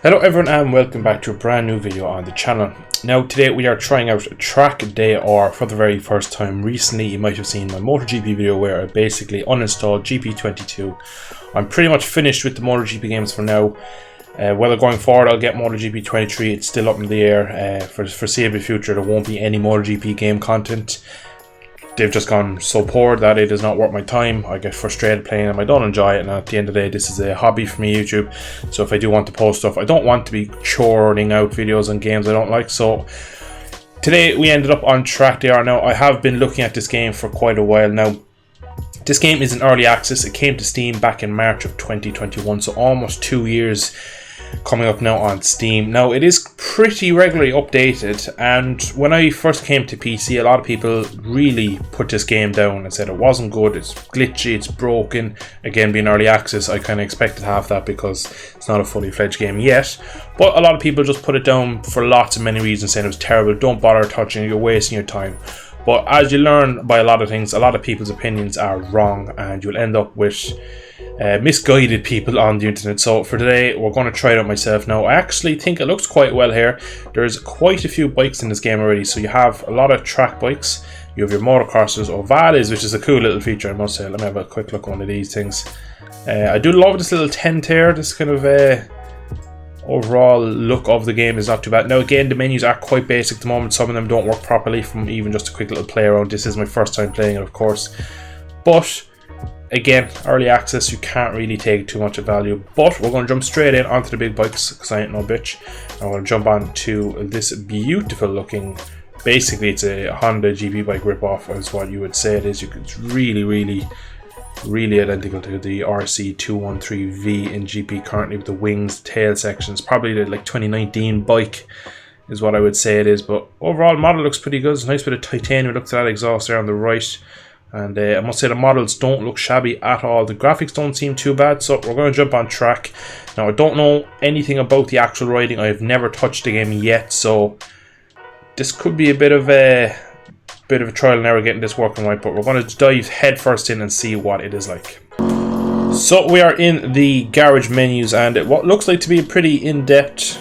Hello everyone and welcome back to a brand new video on the channel. Now today we are trying out TrackDayR for the very first time. Recently you might have seen my MotoGP video where I basically uninstalled GP22. I'm pretty much finished with the MotoGP games for now. Whether going forward I'll get MotoGP 23, it's still up in the air. For the foreseeable future there won't be any MotoGP game content. They've just gone so poor that it is not worth my time. I get frustrated playing them, I don't enjoy it, and at the end of the day this is a hobby for me, YouTube. So if I do want to post stuff, I don't want to be churning out videos on games I don't like. So today we ended up on TrackDayR. Now I have been looking at this game for quite a while now. This game is in early access. It came to Steam back in March of 2021, so almost 2 years coming up now on Steam. Now it is pretty regularly updated, and when I first came to PC a lot of people really put this game down and said it wasn't good, it's glitchy, it's broken. Again, being early access I kind of expected half that because it's not a fully fledged game yet, but a lot of people just put it down for lots of many reasons, saying it was terrible, don't bother touching it, you're wasting your time. But as you learn by a lot of things, a lot of people's opinions are wrong and you'll end up with misguided people on the internet. So for today we're going to try it out myself. Now I actually think it looks quite well here. There's quite a few bikes in this game already. So you have a lot of track bikes, you have your motocrossers, ovales, which is a cool little feature I must say. Let me have a quick look at one of these things. I do love this little tent here. This kind of overall look of the game is not too bad. Now again, the menus are quite basic at the moment. Some of them don't work properly from even just a quick little play around. This is my first time playing it, of course, but again, early access, you can't really take too much of value. But we're going to jump straight in onto the big bikes because I ain't no bitch. I'm going to jump on to this beautiful looking, basically it's a Honda GP bike ripoff is what you would say it is. It's really identical to the RC213V in GP currently, with the wings, tail sections. Probably the like 2019 bike is what I would say it is. But overall model looks pretty good. It's a nice bit of titanium. Look at that exhaust there on the right. And I must say the models don't look shabby at all. The graphics don't seem too bad, so we're going to jump on track. Now I don't know anything about the actual riding. I've never touched the game yet, so this could be a bit of a trial and error getting this working right. But we're going to dive head first in and see what it is like. So we are in the garage menus, and what looks like to be a pretty in-depth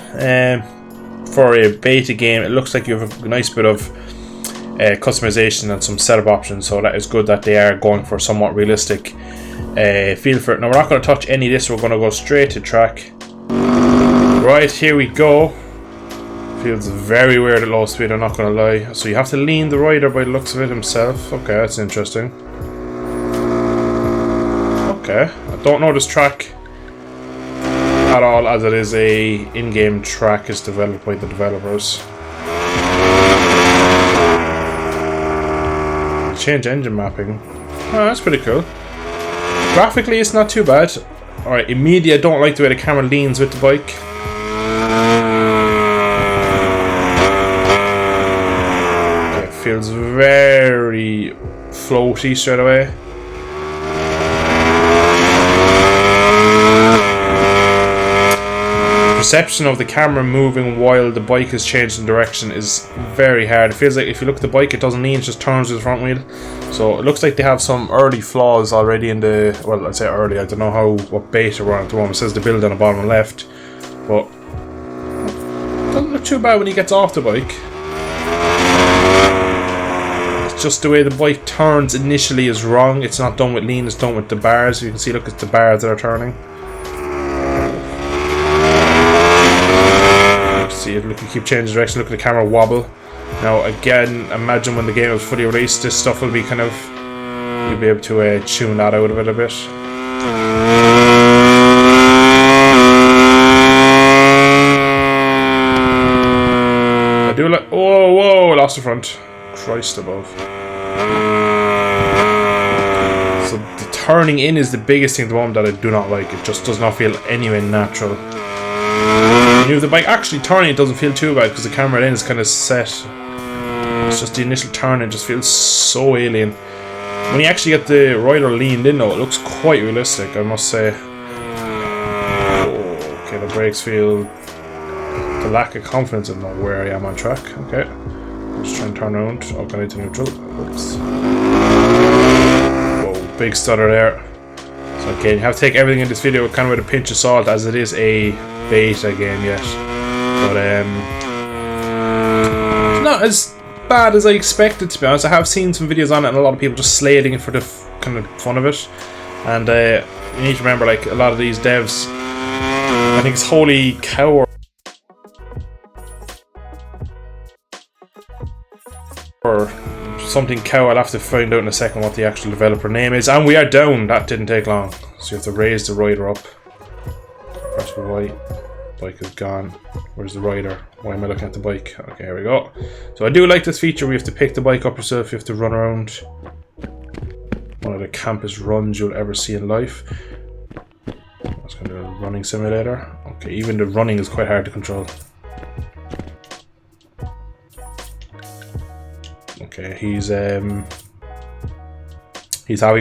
for a beta game. It looks like you have a nice bit of customization and some setup options, so that is good that they are going for a somewhat realistic feel for it. Now we're not going to touch any of this, we're going to go straight to track. Right, here we go. Feels very weird at low speed, I'm not going to lie. So you have to lean the rider by the looks of it himself. Okay, that's interesting. Okay, I don't know this track at all, as it is a in-game track, is developed by the developers. Change engine mapping. Oh, that's pretty cool. Graphically it's not too bad. Alright, immediately I don't like the way the camera leans with the bike. Okay, it feels very floaty straight away. Perception of the camera moving while the bike is changing direction is very hard. It feels like if you look at the bike it doesn't lean, it just turns with the front wheel. So it looks like they have some early flaws already in the, well, I'd say early, I don't know what beta we're on at the moment. It says the build on the bottom left, but it doesn't look too bad when he gets off the bike. It's just the way the bike turns initially is wrong. It's not done with lean, it's done with the bars. You can see, look at the bars that are turning. See, look, you keep changing direction, look at the camera wobble. Now again, imagine when the game is fully released, this stuff will be kind of, you'll be able to tune that out of it a bit. I do like, whoa, lost the front. Christ above. So the turning in is the biggest thing at the moment that I do not like. It just does not feel anywhere natural. When you have the bike actually turning, it doesn't feel too bad because the camera then is kind of set. It's just the initial turn, it just feels so alien. When you actually get the rider leaned in though, it looks quite realistic, I must say. Oh, okay, the brakes feel the lack of confidence in where I am on track. Okay, just try and turn around. Okay, I need to neutral. Oops. Whoa, big stutter there. So again, you have to take everything in this video kind of with a pinch of salt, as it is a beta game yet, but it's not as bad as I expected, to be honest. I have seen some videos on it and a lot of people just slating it for the kind of fun of it, and you need to remember, like, a lot of these devs, I think it's Holy Cow or something Cow. I'll have to find out in a second what the actual developer name is. And we are down. That didn't take long. So you have to raise the rider up. Press Y. Bike is gone. Where's the rider? Why am I looking at the bike? Okay, here we go. So I do like this feature where you have to pick the bike up yourself. You have to run around. One of the campest runs you'll ever see in life. That's kind of a running simulator. Okay, even the running is quite hard to control. Okay, he's having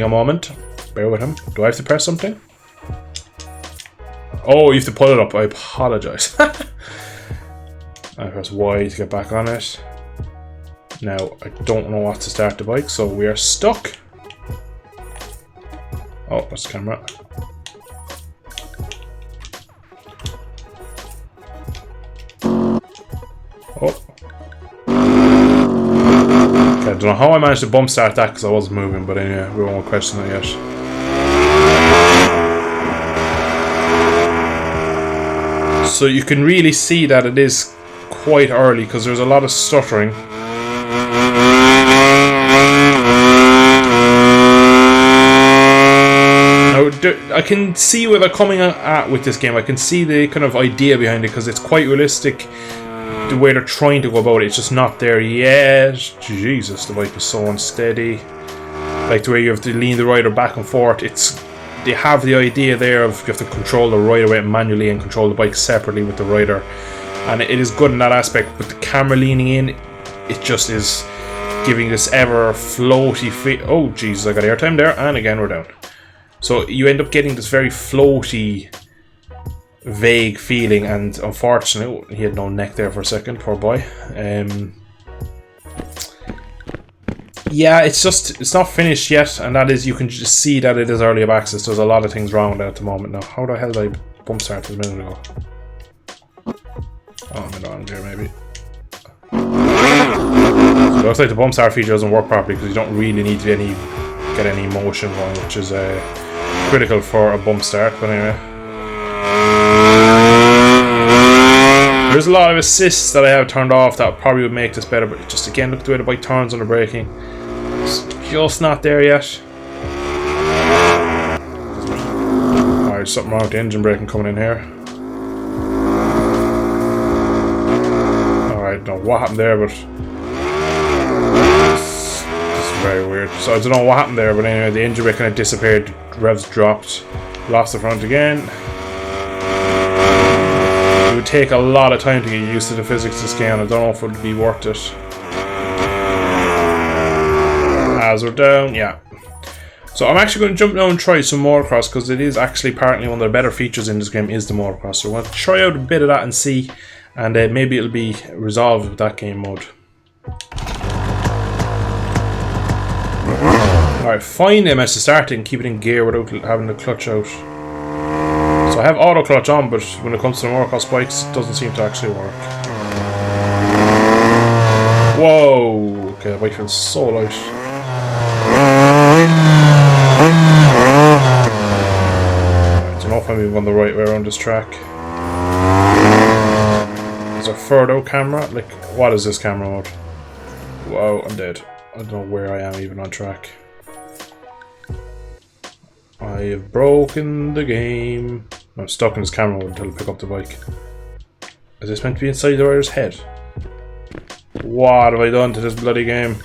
a moment. Bear with him. Do I have to press something? Oh, you have to pull it up. I apologize. I press Y to get back on it. Now, I don't know what to start the bike, so we are stuck. Oh, that's the camera. Oh. I don't know how I managed to bump start that because I wasn't moving, but anyway, we won't question it yet. So you can really see that it is quite early because there's a lot of stuttering. Now, I can see where they're coming at with this game. I can see the kind of idea behind it because it's quite realistic. The way they're trying to go about it, it's just not there yet. Jesus, the bike is so unsteady. Like the way you have to lean the rider back and forth. They have the idea there of you have to control the rider weight manually and control the bike separately with the rider, and it is good in that aspect. But the camera leaning in, it just is giving this ever floaty feel. Oh Jesus, I got airtime there, and again we're down. So you end up getting this very floaty, vague feeling, and unfortunately he had no neck there for a second, poor boy. Yeah, it's not finished yet, and that is, you can just see that it is early access. There's a lot of things wrong with it at the moment. Now, how the hell did I bump start a minute ago? Oh, I'm in the wrong gear maybe. So it looks like the bump start feature doesn't work properly because you don't really need to get any motion going, which is critical for a bump start, but anyway. There's a lot of assists that I have turned off that probably would make this better, but just again, look at the way the bike turns under braking. It's just not there yet. Alright, there's something wrong with the engine braking coming in here. Alright, I don't know what happened there, but this is very weird. So I don't know what happened there, but anyway, the engine brake kind of disappeared, revs dropped, lost the front again. It would take a lot of time to get used to the physics of this game. I don't know if it would be worth it. As we're down, yeah. So I'm actually going to jump now and try some motocross because it is actually apparently one of the better features in this game is the motocross. So I'm going to try out a bit of that and see, and maybe it'll be resolved with that game mode. Alright, find him as to start it and keep it in gear without having the clutch out. So I have auto clutch on, but when it comes to the motocross bikes, it doesn't seem to actually work. Whoa! Okay, the bike feels so light. I don't know if I'm even on the right way around this track. There's a third out camera. Like, what is this camera mode? Whoa, I'm dead. I don't know where I am even on track. I have broken the game. I'm stuck in this camera mode until I pick up the bike. Is this meant to be inside the rider's head? What have I done to this bloody game?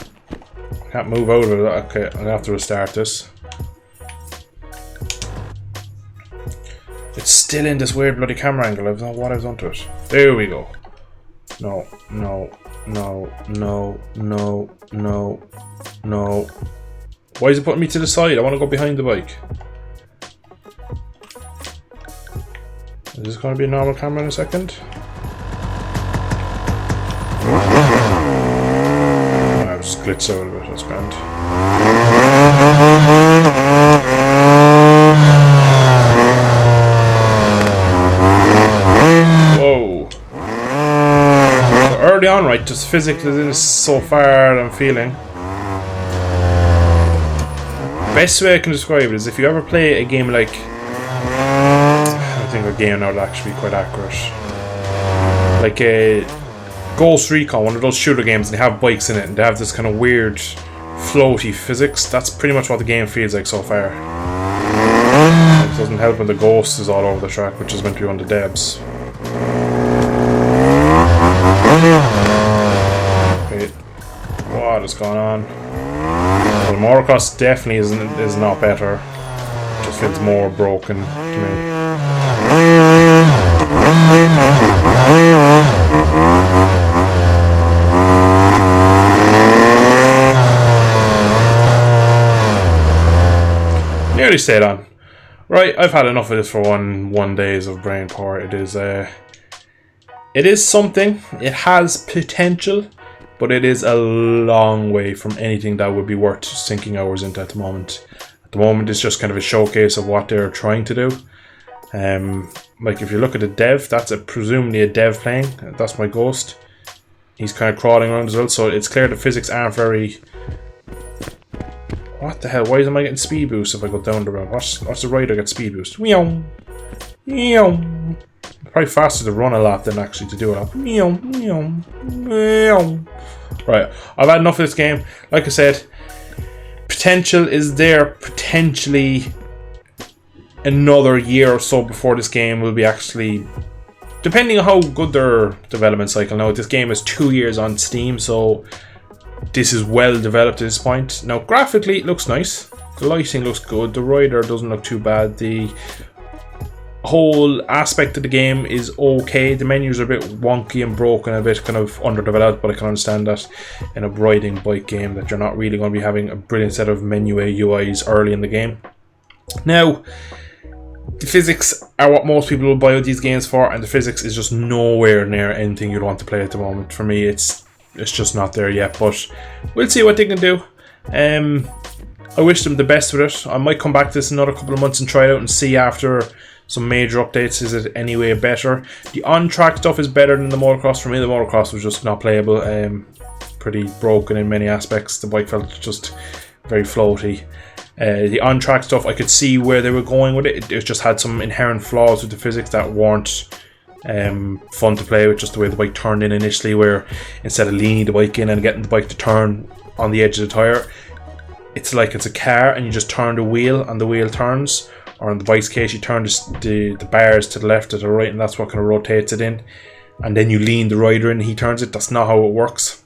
I can't move out of it. Okay, I'm gonna have to restart this. It's still in this weird bloody camera angle. I don't know what I've done to it. There we go. No, no, no, no, no, no, no. Why is it putting me to the side? I want to go behind the bike. Is this going to be a normal camera in a second? I've just glitched out of it, that's grand. on right, just physically so far I'm feeling. Best way I can describe it is if you ever play a game like, I think a game now will actually be quite accurate, like a Ghost Recon, one of those shooter games, and they have bikes in it and they have this kind of weird floaty physics. That's pretty much what the game feels like so far. It doesn't help when the Ghost is all over the track, which is meant to be on the devs. Okay, what is going on? Well, Motocross definitely is not better. It just feels more broken to me. Nearly stayed on. Right, I've had enough of this for one days of brain power. It is something. It has potential, but it is a long way from anything that would be worth sinking hours into at the moment. At the moment, it's just kind of a showcase of what they're trying to do. Like if you look at the dev, that's presumably a dev playing. That's my Ghost. He's kind of crawling around as well, so it's clear the physics aren't very... What the hell? Why am I getting speed boost if I go down the road? What's the rider get speed boost? Meow. Meow. Probably faster to run a lap than actually to do a lap. Meow. Meow. Meow. Right, I've had enough of this game. Like I said, potential is there. Potentially another year or so before this game will be actually, depending on how good their development cycle. Now, this game is 2 years on Steam, so this is well developed at this point. Now, graphically, it looks nice. The lighting looks good. The rider doesn't look too bad. The whole aspect of the game is okay. The menus are a bit wonky and broken, a bit kind of underdeveloped, but I can understand that in a riding bike game that you're not really going to be having a brilliant set of menu UIs early in the game. Now, the physics are what most people will buy these games for, and the physics is just nowhere near anything you'd want to play at the moment. For me, it's just not there yet, but we'll see what they can do. I wish them the best with it. I might come back to this in another couple of months and try it out and see after some major updates, is it any way better. The on-track stuff is better than the motocross. For me, the motocross was just not playable, pretty broken in many aspects. The bike felt just very floaty. The on-track stuff, I could see where they were going with it. It just had some inherent flaws with the physics that weren't fun to play with, just the way the bike turned in initially, where instead of leaning the bike in and getting the bike to turn on the edge of the tyre, it's like it's a car and you just turn the wheel and the wheel turns, or in the bike's case you turn the bars to the left or the right, and that's what kind of rotates it in, and then you lean the rider in and he turns it. That's not how it works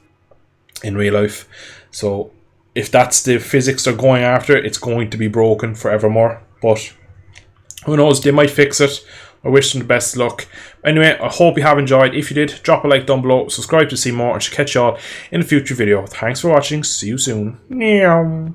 in real life. So if that's the physics they're going after, it's going to be broken forevermore, but who knows, they might fix it. I wish them the best of luck. Anyway, I hope you have enjoyed. If you did, drop a like down below, subscribe to see more, and I'll catch y'all in a future video. Thanks for watching, see you soon. Meow.